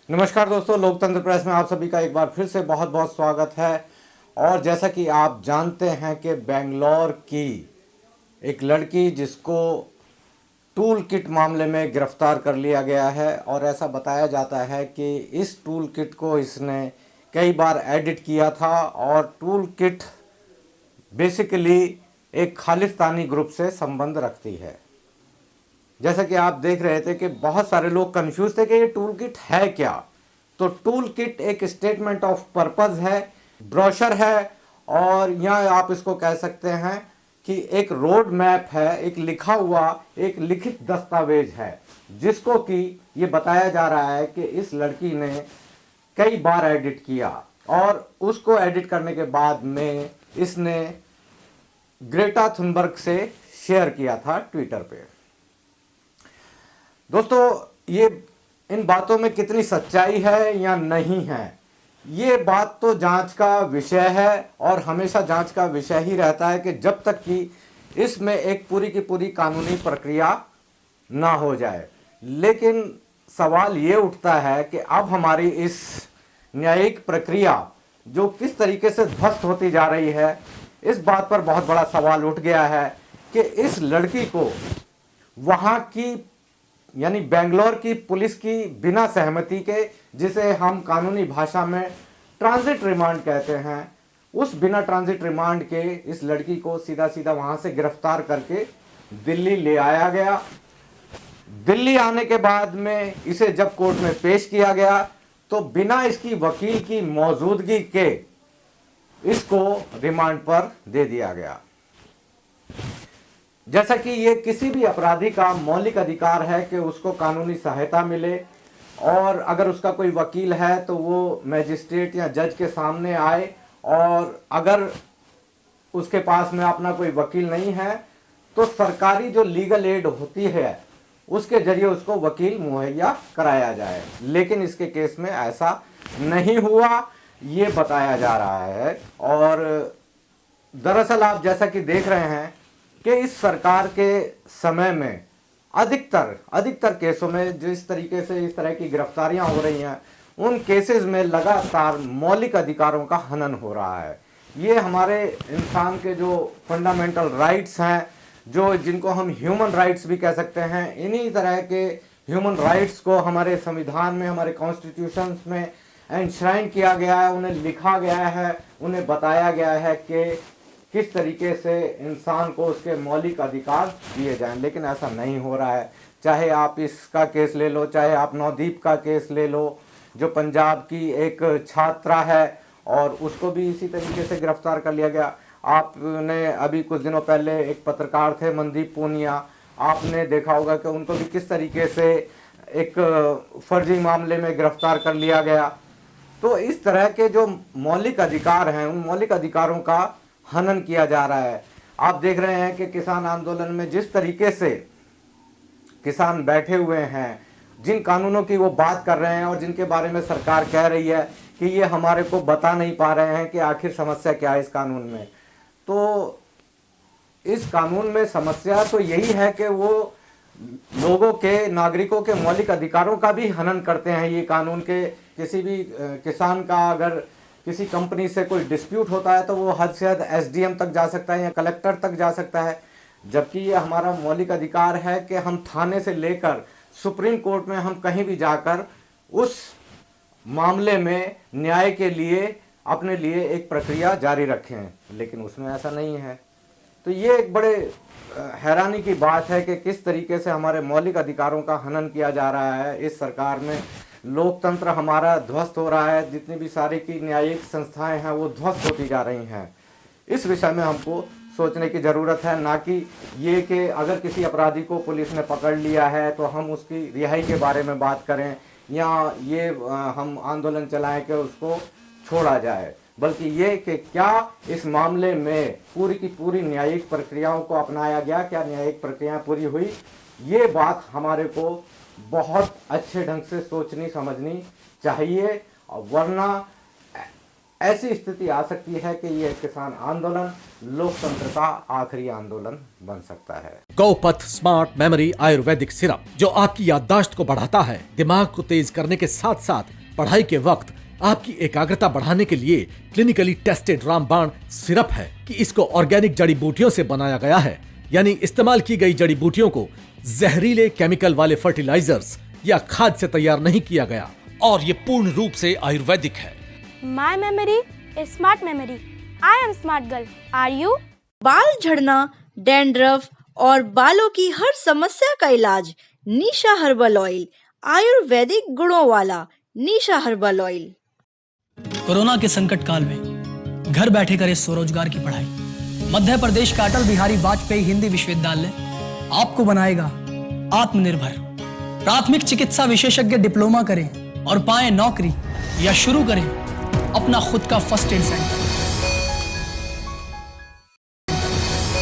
नमस्कार दोस्तों, लोकतंत्र प्रेस में आप सभी का एक बार फिर से बहुत बहुत स्वागत है। और जैसा कि आप जानते हैं कि बेंगलोर की एक लड़की जिसको टूल किट मामले में गिरफ्तार कर लिया गया है और ऐसा बताया जाता है कि इस टूल किट को इसने कई बार एडिट किया था और टूल किट बेसिकली एक खालिस्तानी ग्रुप से संबंध रखती है। जैसा कि आप देख रहे थे कि बहुत सारे लोग कंफ्यूज थे कि ये टूल किट है क्या। तो टूल किट एक स्टेटमेंट ऑफ पर्पस है, ब्रोशर है, और या आप इसको कह सकते हैं कि एक रोड मैप है, एक लिखा हुआ एक लिखित दस्तावेज है जिसको कि ये बताया जा रहा है कि इस लड़की ने कई बार एडिट किया और उसको एडिट करने के बाद में इसने ग्रेटा थुनबर्ग से शेयर किया था ट्विटर पे। दोस्तों, ये इन बातों में कितनी सच्चाई है या नहीं है, ये बात तो जांच का विषय है और हमेशा जांच का विषय ही रहता है कि जब तक कि इसमें एक पूरी की पूरी कानूनी प्रक्रिया ना हो जाए। लेकिन सवाल ये उठता है कि अब हमारी इस न्यायिक प्रक्रिया जो किस तरीके से ध्वस्त होती जा रही है, इस बात पर बहुत बड़ा सवाल उठ गया है कि इस लड़की को वहाँ की यानी बेंगलोर की पुलिस की बिना सहमति के, जिसे हम कानूनी भाषा में ट्रांजिट रिमांड कहते हैं, उस बिना ट्रांजिट रिमांड के इस लड़की को सीधा सीधा वहां से गिरफ्तार करके दिल्ली ले आया गया। दिल्ली आने के बाद में इसे जब कोर्ट में पेश किया गया तो बिना इसकी वकील की मौजूदगी के इसको रिमांड पर दे दिया गया। जैसा कि ये किसी भी अपराधी का मौलिक अधिकार है कि उसको कानूनी सहायता मिले, और अगर उसका कोई वकील है तो वो मैजिस्ट्रेट या जज के सामने आए, और अगर उसके पास में अपना कोई वकील नहीं है तो सरकारी जो लीगल एड होती है उसके जरिए उसको वकील मुहैया कराया जाए। लेकिन इसके केस में ऐसा नहीं हुआ, ये बताया जा रहा है। और दरअसल आप जैसा कि देख रहे हैं कि इस सरकार के समय में अधिकतर केसों में जिस तरीके से इस तरह की गिरफ्तारियां हो रही हैं, उन केसेस में लगातार मौलिक अधिकारों का हनन हो रहा है। ये हमारे इंसान के जो फंडामेंटल राइट्स हैं, जो जिनको हम ह्यूमन राइट्स भी कह सकते हैं, इन्हीं तरह के ह्यूमन राइट्स को हमारे संविधान में, हमारे कॉन्स्टिट्यूशन में एनश्राइन किया गया है, उन्हें लिखा गया है, उन्हें बताया गया है कि किस तरीके से इंसान को उसके मौलिक अधिकार दिए जाएं। लेकिन ऐसा नहीं हो रहा है। चाहे आप इसका केस ले लो, चाहे आप नवदीप का केस ले लो, जो पंजाब की एक छात्रा है और उसको भी इसी तरीके से गिरफ्तार कर लिया गया। आपने अभी कुछ दिनों पहले एक पत्रकार थे मनदीप पूनिया, आपने देखा होगा कि उनको भी किस तरीके से एक फर्जी मामले में गिरफ्तार कर लिया गया। तो इस तरह के जो मौलिक अधिकार हैं, उन मौलिक अधिकारों का हनन किया जा रहा है। आप देख रहे हैं कि किसान आंदोलन में जिस तरीके से किसान बैठे हुए हैं, जिन कानूनों की वो बात कर रहे हैं और जिनके बारे में सरकार कह रही है कि ये हमारे को बता नहीं पा रहे हैं कि आखिर समस्या क्या है इस कानून में। तो इस कानून में समस्या तो यही है कि वो लोगों के, नागरिकों के मौलिक अधिकारों का भी हनन करते हैं। ये कानून के किसी भी किसान का अगर किसी कंपनी से कोई डिस्प्यूट होता है तो वो हद से हद एसडीएम तक जा सकता है या कलेक्टर तक जा सकता है, जबकि ये हमारा मौलिक अधिकार है कि हम थाने से लेकर सुप्रीम कोर्ट में हम कहीं भी जाकर उस मामले में न्याय के लिए अपने लिए एक प्रक्रिया जारी रखें। लेकिन उसमें ऐसा नहीं है। तो ये एक बड़े हैरानी की बात है कि किस तरीके से हमारे मौलिक अधिकारों का हनन किया जा रहा है इस सरकार में। लोकतंत्र हमारा ध्वस्त हो रहा है, जितनी भी सारी की न्यायिक संस्थाएं हैं वो ध्वस्त होती जा रही हैं। इस विषय में हमको सोचने की ज़रूरत है, ना कि ये कि अगर किसी अपराधी को पुलिस ने पकड़ लिया है तो हम उसकी रिहाई के बारे में बात करें या ये हम आंदोलन चलाएं कि उसको छोड़ा जाए, बल्कि ये कि क्या इस मामले में पूरी की पूरी न्यायिक प्रक्रियाओं को अपनाया गया, क्या न्यायिक प्रक्रिया पूरी हुई। ये बात हमारे को बहुत अच्छे ढंग से सोचनी समझनी चाहिए, वरना ऐसी स्थिति आ सकती है कि यह किसान आंदोलन लोकतंत्र का आखिरी आंदोलन बन सकता है। गौपथ स्मार्ट मेमोरी आयुर्वेदिक सिरप, जो आपकी याददाश्त को बढ़ाता है, दिमाग को तेज करने के साथ साथ पढ़ाई के वक्त आपकी एकाग्रता बढ़ाने के लिए क्लिनिकली टेस्टेड रामबाण सिरप है कि इसको ऑर्गेनिक जड़ी बूटियों से बनाया गया है, यानी इस्तेमाल की गई जड़ी बूटियों को जहरीले केमिकल वाले फर्टिलाइजर्स या खाद से तैयार नहीं किया गया और ये पूर्ण रूप से आयुर्वेदिक है। My memory is smart memory. I am smart girl, are you? बाल झड़ना, डैंड्रफ और बालों की हर समस्या का इलाज निशा हर्बल ऑयल, आयुर्वेदिक गुणों वाला निशा हर्बल ऑयल। कोरोना के संकट काल में घर बैठे करें स्वरोजगार की पढ़ाई। मध्य प्रदेश का अटल बिहारी वाजपेयी हिंदी विश्वविद्यालय आपको बनाएगा आत्मनिर्भर। प्राथमिक चिकित्सा विशेषज्ञ डिप्लोमा करें और पाएं नौकरी, या शुरू करें अपना खुद का फर्स्ट एड सेंटर।